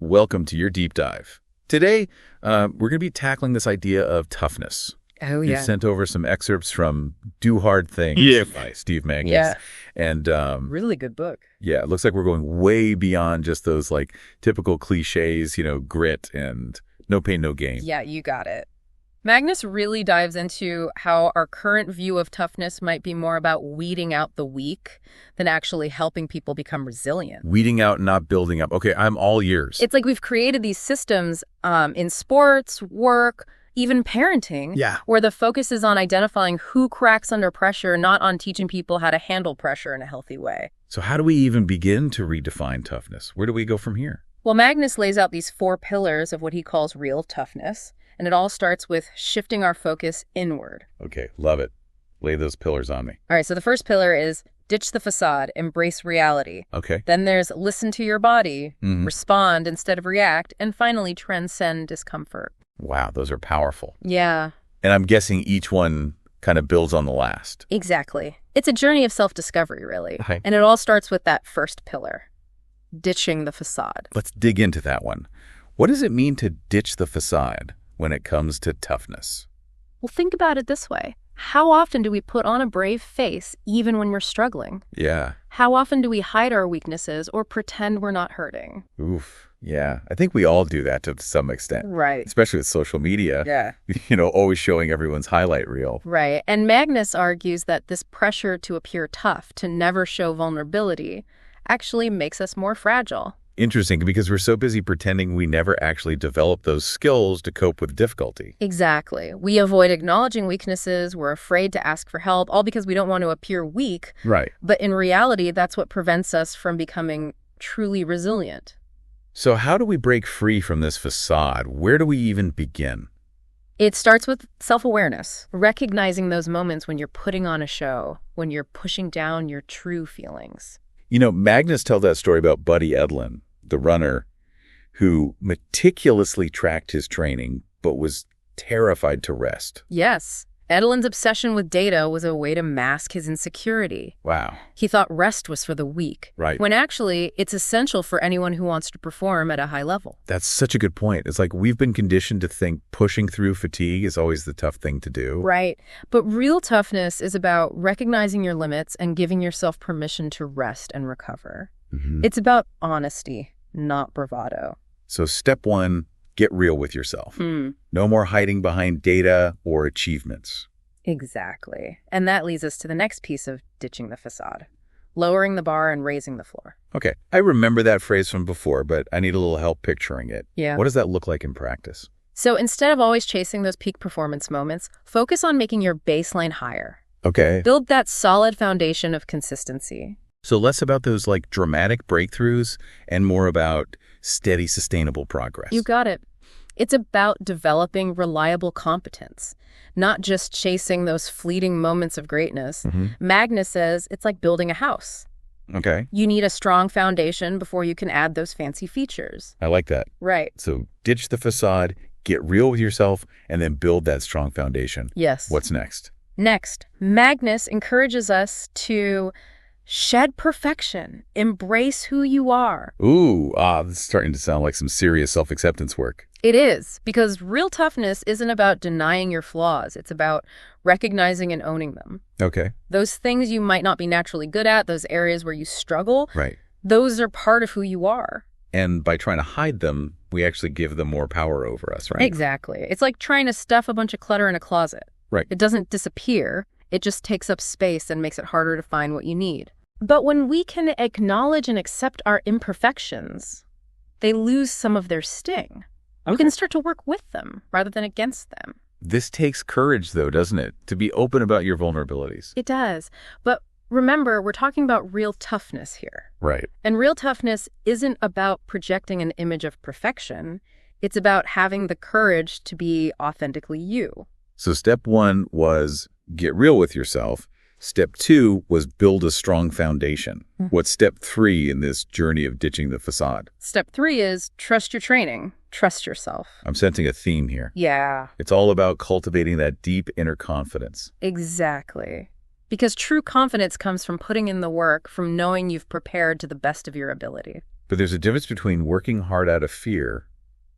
welcome to your deep dive. Today, we're going to be tackling this idea of toughness. Oh, You yeah. sent over some excerpts from Do Hard Things by Steve Magness. Yeah. And Really good book. yeah, it looks like we're going way beyond just those like typical cliches, grit and no pain, no gain. Yeah, you got it. Magness really dives into how our current view of toughness might be more about weeding out the weak than actually helping people become resilient. Weeding out, not building up. Okay, I'm all ears. It's like we've created these systems in sports, work, even parenting, where the focus is on identifying who cracks under pressure, not on teaching people how to handle pressure in a healthy way. So how do we even begin to redefine toughness? Where do we go from here? Well, Magness lays out these 4 pillars of what he calls real toughness, and it all starts with shifting our focus inward. Okay, love it. Lay those pillars on me. All right, so the first pillar is ditch the facade, embrace reality. Okay. Then there's listen to your body, respond instead of react, and finally transcend discomfort. Wow, those are powerful. Yeah. And I'm guessing each one kind of builds on the last. Exactly. It's a journey of self-discovery, really. Okay. And it all starts with that first pillar, ditching the facade. Let's dig into that one. What does it mean to ditch the facade when it comes to toughness? Well, think about it this way. How often do we put on a brave face even when we're struggling? Yeah. How often do we hide our weaknesses or pretend we're not hurting? Oof. Yeah. I think we all do that to some extent. Right. Especially with social media. Yeah. Always showing everyone's highlight reel. Right. And Magness argues that this pressure to appear tough, to never show vulnerability, actually makes us more fragile. Interesting, because we're so busy pretending we never actually develop those skills to cope with difficulty. Exactly. We avoid acknowledging weaknesses. We're afraid to ask for help, all because we don't want to appear weak. Right. But in reality, that's what prevents us from becoming truly resilient. So how do we break free from this facade? Where do we even begin? It starts with self-awareness, recognizing those moments when you're putting on a show, when you're pushing down your true feelings. Magness tells that story about Buddy Edlin, the runner who meticulously tracked his training but was terrified to rest. Yes. Edlin's obsession with data was a way to mask his insecurity. Wow. He thought rest was for the weak. Right. When actually, it's essential for anyone who wants to perform at a high level. That's such a good point. It's like we've been conditioned to think pushing through fatigue is always the tough thing to do. Right. But real toughness is about recognizing your limits and giving yourself permission to rest and recover. It's about honesty, not bravado. So step 1, get real with yourself. No more hiding behind data or achievements. Exactly. And that leads us to the next piece of ditching the facade, lowering the bar and raising the floor. Okay, I remember that phrase from before, but I need a little help picturing it. Yeah. What does that look like in practice? So instead of always chasing those peak performance moments, focus on making your baseline higher. Okay. Build that solid foundation of consistency. So less about those like dramatic breakthroughs and more about steady, sustainable progress. You got it. It's about developing reliable competence, not just chasing those fleeting moments of greatness. Magness says it's like building a house. Okay. You need a strong foundation before you can add those fancy features. I like that. Right. So ditch the facade, get real with yourself, and then build that strong foundation. Yes. What's next? Next, Magness encourages us to shed perfection, embrace who you are. Ooh, this is starting to sound like some serious self-acceptance work. It is, because real toughness isn't about denying your flaws. It's about recognizing and owning them. Okay. Those things you might not be naturally good at, those areas where you struggle, Right. those are part of who you are. And by trying to hide them, we actually give them more power over us, right? Exactly. It's like trying to stuff a bunch of clutter in a closet. Right. It doesn't disappear. It just takes up space and makes it harder to find what you need. But when we can acknowledge and accept our imperfections, they lose some of their sting. We can start to work with them rather than against them. This takes courage, though, doesn't it? To be open about your vulnerabilities. It does. But remember, we're talking about real toughness here. Right. And real toughness isn't about projecting an image of perfection. It's about having the courage to be authentically you. So step 1 was get real with yourself. Step 2 was build a strong foundation. What's step 3 in this journey of ditching the facade? Step 3 is trust your training. Trust yourself. I'm sensing a theme here. Yeah. It's all about cultivating that deep inner confidence. Exactly. Because true confidence comes from putting in the work, from knowing you've prepared to the best of your ability. But there's a difference between working hard out of fear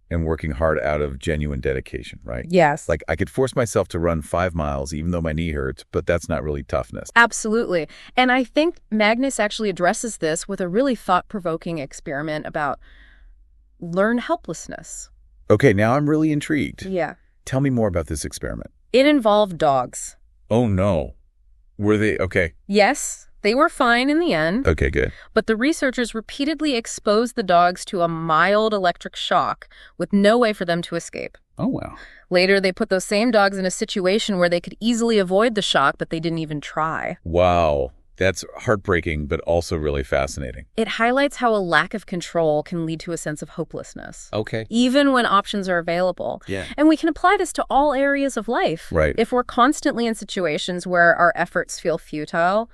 and working hard out of genuine dedication, right? Yes. Like, I could force myself to run 5 miles even though my knee hurts, but that's not really toughness. Absolutely. And I think Magness actually addresses this with a really thought-provoking experiment about learn helplessness. Okay, now I'm really intrigued. Yeah. Tell me more about this experiment. It involved dogs. Oh, no. Were they okay? Yes, they were fine in the end. Okay, good. But the researchers repeatedly exposed the dogs to a mild electric shock with no way for them to escape. Oh, wow. Later, they put those same dogs in a situation where they could easily avoid the shock, but they didn't even try. Wow. That's heartbreaking, but also really fascinating. It highlights how a lack of control can lead to a sense of hopelessness. Okay. Even when options are available. Yeah. And we can apply this to all areas of life. Right. If we're constantly in situations where our efforts feel futile,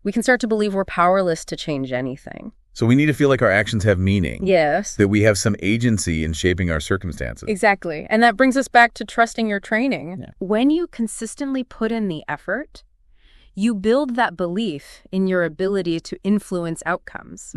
we can start to believe we're powerless to change anything. So we need to feel like our actions have meaning. Yes. That we have some agency in shaping our circumstances. Exactly. And that brings us back to trusting your training. Yeah. When you consistently put in the effort, you build that belief in your ability to influence outcomes.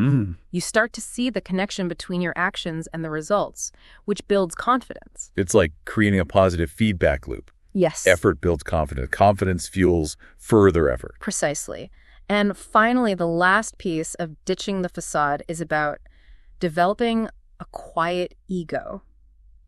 You start to see the connection between your actions and the results, which builds confidence. It's like creating a positive feedback loop. Yes. Effort builds confidence. Confidence fuels further effort. Precisely. And finally, the last piece of ditching the facade is about developing a quiet ego.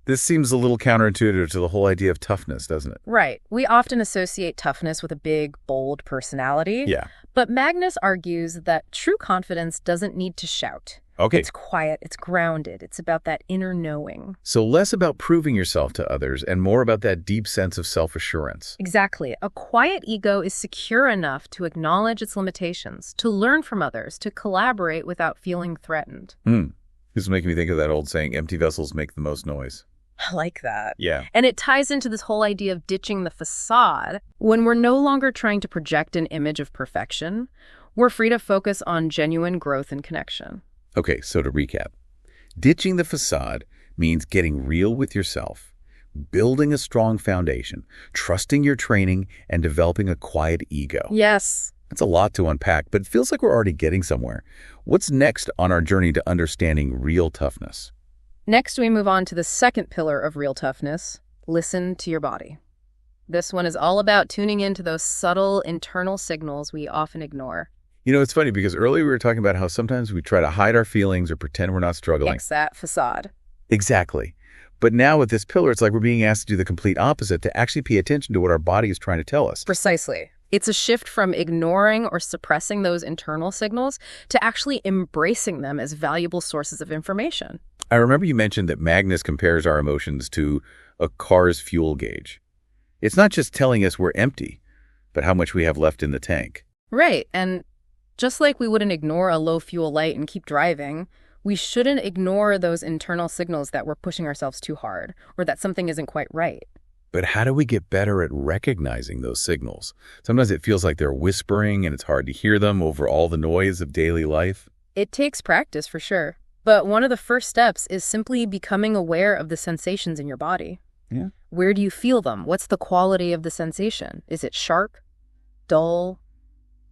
This seems a little counterintuitive to the whole idea of toughness, doesn't it? Right. We often associate toughness with a big, bold personality. Yeah. But Magness argues that true confidence doesn't need to shout. Okay. It's quiet, it's grounded, it's about that inner knowing. So less about proving yourself to others and more about that deep sense of self-assurance. Exactly. A quiet ego is secure enough to acknowledge its limitations, to learn from others, to collaborate without feeling threatened. This is making me think of that old saying, empty vessels make the most noise. I like that. Yeah. And it ties into this whole idea of ditching the facade. When we're no longer trying to project an image of perfection, we're free to focus on genuine growth and connection. Okay, so to recap, ditching the facade means getting real with yourself, building a strong foundation, trusting your training, and developing a quiet ego. Yes. That's a lot to unpack, but it feels like we're already getting somewhere. What's next on our journey to understanding real toughness? Next, we move on to the second pillar of real toughness, listen to your body. This one is all about tuning into those subtle internal signals we often ignore. You know, it's funny because earlier we were talking about how sometimes we try to hide our feelings or pretend we're not struggling. Fix that facade. Exactly. But now with this pillar, it's like we're being asked to do the complete opposite, to actually pay attention to what our body is trying to tell us. Precisely. It's a shift from ignoring or suppressing those internal signals to actually embracing them as valuable sources of information. I remember you mentioned that Magness compares our emotions to a car's fuel gauge. It's not just telling us we're empty, but how much we have left in the tank. Right. And just like we wouldn't ignore a low fuel light and keep driving, we shouldn't ignore those internal signals that we're pushing ourselves too hard or that something isn't quite right. But how do we get better at recognizing those signals? Sometimes it feels like they're whispering and it's hard to hear them over all the noise of daily life. It takes practice for sure. But one of the first steps is simply becoming aware of the sensations in your body. Yeah. Where do you feel them? What's the quality of the sensation? Is it sharp, dull,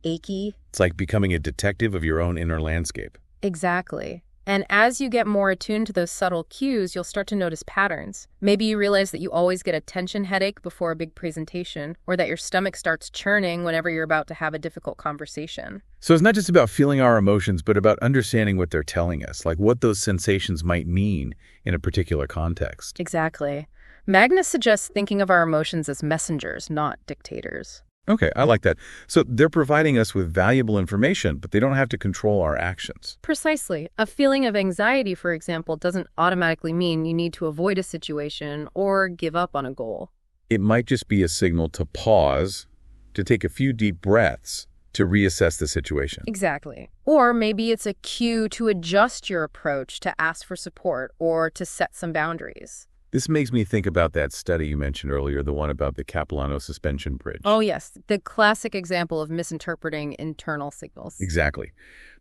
achy? It's like becoming a detective of your own inner landscape. Exactly. And as you get more attuned to those subtle cues, you'll start to notice patterns. Maybe you realize that you always get a tension headache before a big presentation, or that your stomach starts churning whenever you're about to have a difficult conversation. So it's not just about feeling our emotions, but about understanding what they're telling us, like what those sensations might mean in a particular context. Exactly. Magness suggests thinking of our emotions as messengers, not dictators. Okay, I like that. So they're providing us with valuable information, but they don't have to control our actions. Precisely. A feeling of anxiety, for example, doesn't automatically mean you need to avoid a situation or give up on a goal. It might just be a signal to pause, to take a few deep breaths, to reassess the situation. Exactly. Or maybe it's a cue to adjust your approach, to ask for support, or to set some boundaries. This makes me think about that study you mentioned earlier, the one about the Capilano suspension bridge. Oh, yes. The classic example of misinterpreting internal signals. Exactly.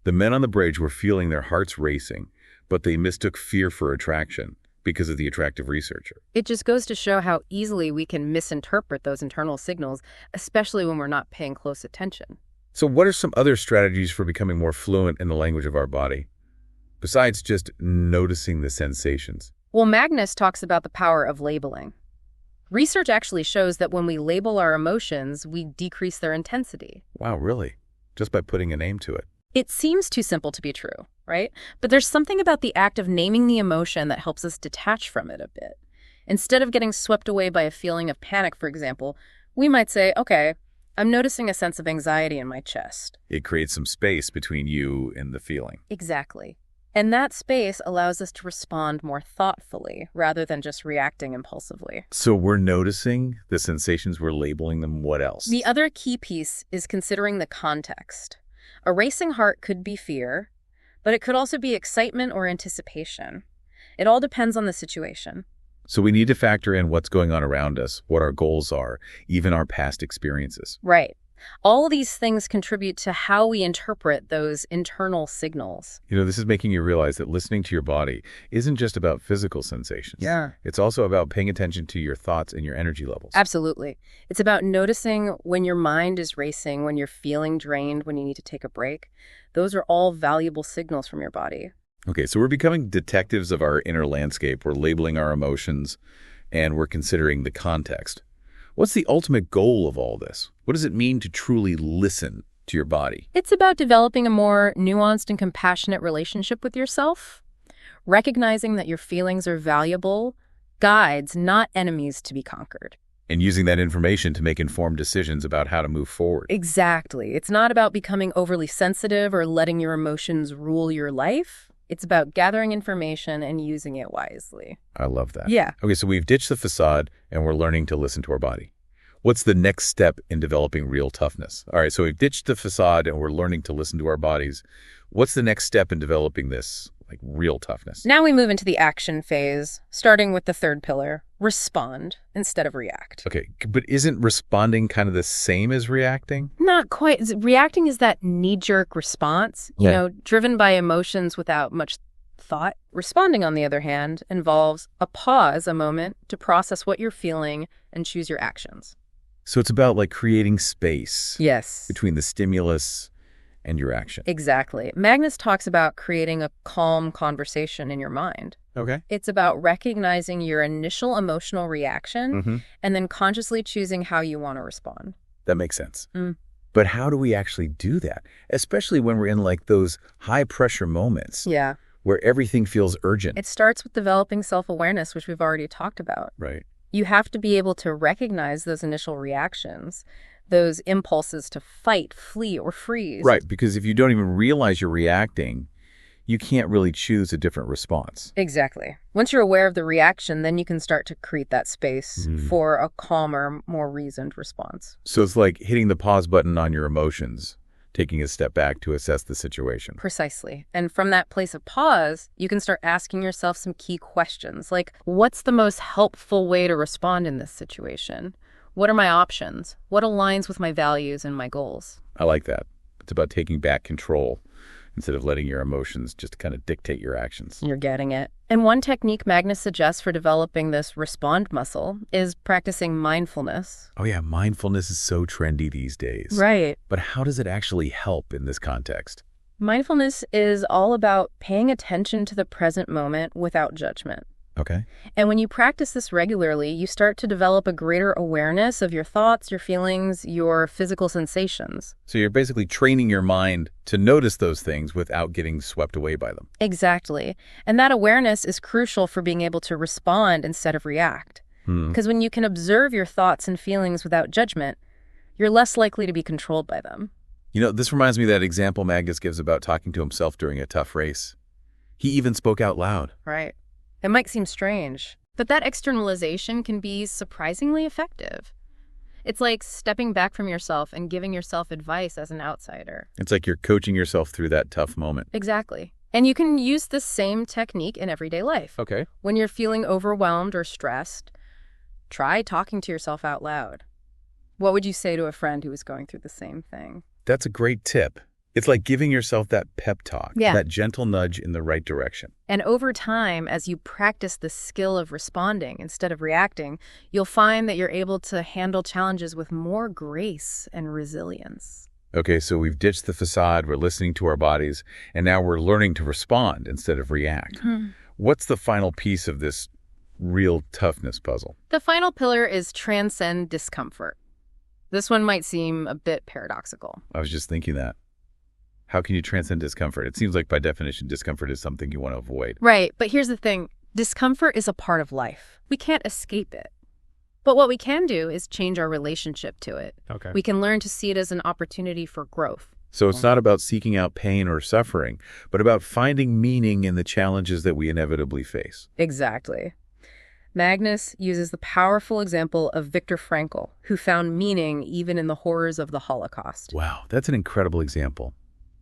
The men on the bridge were feeling their hearts racing, but they mistook fear for attraction because of the attractive researcher. It just goes to show how easily we can misinterpret those internal signals, especially when we're not paying close attention. So what are some other strategies for becoming more fluent in the language of our body? besides just noticing the sensations? Well, Magness talks about the power of labeling. Research actually shows that when we label our emotions, we decrease their intensity. Wow, really? Just by putting a name to it? It seems too simple to be true, right? But there's something about the act of naming the emotion that helps us detach from it a bit. Instead of getting swept away by a feeling of panic, for example, we might say, okay, I'm noticing a sense of anxiety in my chest. It creates some space between you and the feeling. Exactly. And that space allows us to respond more thoughtfully rather than just reacting impulsively. So we're noticing the sensations, we're labeling them. What else? The other key piece is considering the context. A racing heart could be fear, but it could also be excitement or anticipation. It all depends on the situation. So we need to factor in what's going on around us, what our goals are, even our past experiences. Right. All these things contribute to how we interpret those internal signals. This is making you realize that listening to your body isn't just about physical sensations. Yeah. It's also about paying attention to your thoughts and your energy levels. Absolutely. It's about noticing when your mind is racing, when you're feeling drained, when you need to take a break. Those are all valuable signals from your body. Okay, so we're becoming detectives of our inner landscape. We're labeling our emotions, and we're considering the context. What's the ultimate goal of all this? What does it mean to truly listen to your body? It's about developing a more nuanced and compassionate relationship with yourself, recognizing that your feelings are valuable, guides, not enemies to be conquered. And using that information to make informed decisions about how to move forward. Exactly. It's not about becoming overly sensitive or letting your emotions rule your life. It's about gathering information and using it wisely. I love that. Yeah. Okay, so we've ditched the facade and we're learning to listen to our body. What's the next step in developing real toughness? All right, so we've ditched the facade and we're learning to listen to our bodies. What's the next step in developing this, real toughness? Now we move into the action phase, starting with the third pillar, respond instead of react. Okay, but isn't responding kind of the same as reacting? Not quite. Reacting is that knee-jerk response, driven by emotions without much thought. Responding, on the other hand, involves a pause, a moment, to process what you're feeling and choose your actions. So it's about creating space. Yes. Between the stimulus and your action. Exactly. Magness talks about creating a calm conversation in your mind. Okay. It's about recognizing your initial emotional reaction and then consciously choosing how you want to respond. That makes sense. But how do we actually do that? Especially when we're in those high pressure moments. Yeah. Where everything feels urgent. It starts with developing self-awareness, which we've already talked about. Right. You have to be able to recognize those initial reactions, those impulses to fight, flee, or freeze. Right, because if you don't even realize you're reacting, you can't really choose a different response. Exactly. Once you're aware of the reaction, then you can start to create that space for a calmer, more reasoned response. So it's like hitting the pause button on your emotions, taking a step back to assess the situation. Precisely. And from that place of pause, you can start asking yourself some key questions, like, what's the most helpful way to respond in this situation? What are my options? What aligns with my values and my goals? I like that. It's about taking back control instead of letting your emotions just kind of dictate your actions. You're getting it. And one technique Magness suggests for developing this respond muscle is practicing mindfulness. Oh yeah, mindfulness is so trendy these days. Right. But how does it actually help in this context? Mindfulness is all about paying attention to the present moment without judgment. Okay. And when you practice this regularly, you start to develop a greater awareness of your thoughts, your feelings, your physical sensations. So you're basically training your mind to notice those things without getting swept away by them. Exactly. And that awareness is crucial for being able to respond instead of react. Because when you can observe your thoughts and feelings without judgment, you're less likely to be controlled by them. This reminds me of that example Magness gives about talking to himself during a tough race. He even spoke out loud. Right. It might seem strange, but that externalization can be surprisingly effective. It's like stepping back from yourself and giving yourself advice as an outsider. It's like you're coaching yourself through that tough moment. Exactly. And you can use the same technique in everyday life. Okay. When you're feeling overwhelmed or stressed, try talking to yourself out loud. What would you say to a friend who was going through the same thing? That's a great tip. It's like giving yourself that pep talk, that gentle nudge in the right direction. And over time, as you practice the skill of responding instead of reacting, you'll find that you're able to handle challenges with more grace and resilience. Okay, so we've ditched the facade, we're listening to our bodies, and now we're learning to respond instead of react. What's the final piece of this real toughness puzzle? The final pillar is transcend discomfort. This one might seem a bit paradoxical. I was just thinking that. How can you transcend discomfort? It seems like by definition, discomfort is something you want to avoid. Right, but here's the thing. Discomfort is a part of life. We can't escape it. But what we can do is change our relationship to it. Okay. We can learn to see it as an opportunity for growth. So it's not about seeking out pain or suffering, but about finding meaning in the challenges that we inevitably face. Exactly. Magness uses the powerful example of Viktor Frankl, who found meaning even in the horrors of the Holocaust. Wow, that's an incredible example.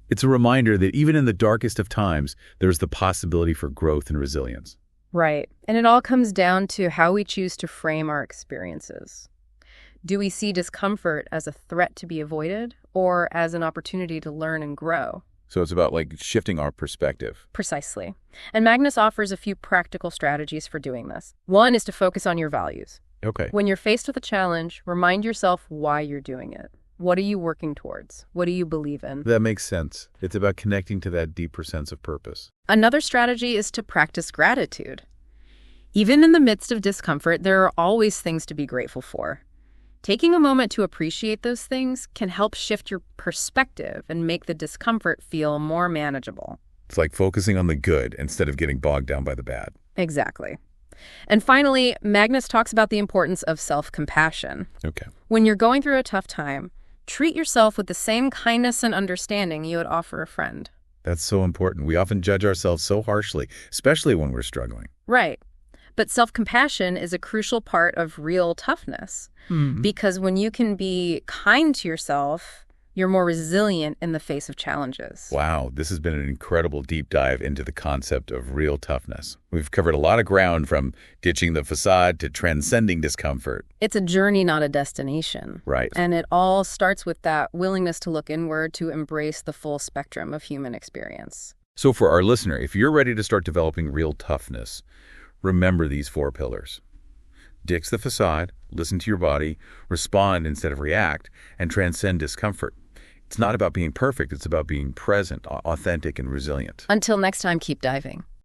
It's a reminder that even in the darkest of times, there's the possibility for growth and resilience. Right. And it all comes down to how we choose to frame our experiences. Do we see discomfort as a threat to be avoided or as an opportunity to learn and grow? So it's about shifting our perspective. Precisely. And Magness offers a few practical strategies for doing this. One is to focus on your values. Okay. When you're faced with a challenge, remind yourself why you're doing it. What are you working towards? What do you believe in? That makes sense. It's about connecting to that deeper sense of purpose. Another strategy is to practice gratitude. Even in the midst of discomfort, there are always things to be grateful for. Taking a moment to appreciate those things can help shift your perspective and make the discomfort feel more manageable. It's like focusing on the good instead of getting bogged down by the bad. Exactly. And finally, Magness talks about the importance of self-compassion. Okay. When you're going through a tough time, treat yourself with the same kindness and understanding you would offer a friend. That's so important. We often judge ourselves so harshly, especially when we're struggling. Right. But self-compassion is a crucial part of real toughness. Because when you can be kind to yourself, you're more resilient in the face of challenges. Wow, this has been an incredible deep dive into the concept of real toughness. We've covered a lot of ground, from ditching the facade to transcending discomfort. It's a journey, not a destination. Right. And it all starts with that willingness to look inward, to embrace the full spectrum of human experience. So for our listener, if you're ready to start developing real toughness, remember these 4 pillars. Ditch the facade, listen to your body, respond instead of react, and transcend discomfort. It's not about being perfect, it's about being present, authentic, and resilient. Until next time, keep diving.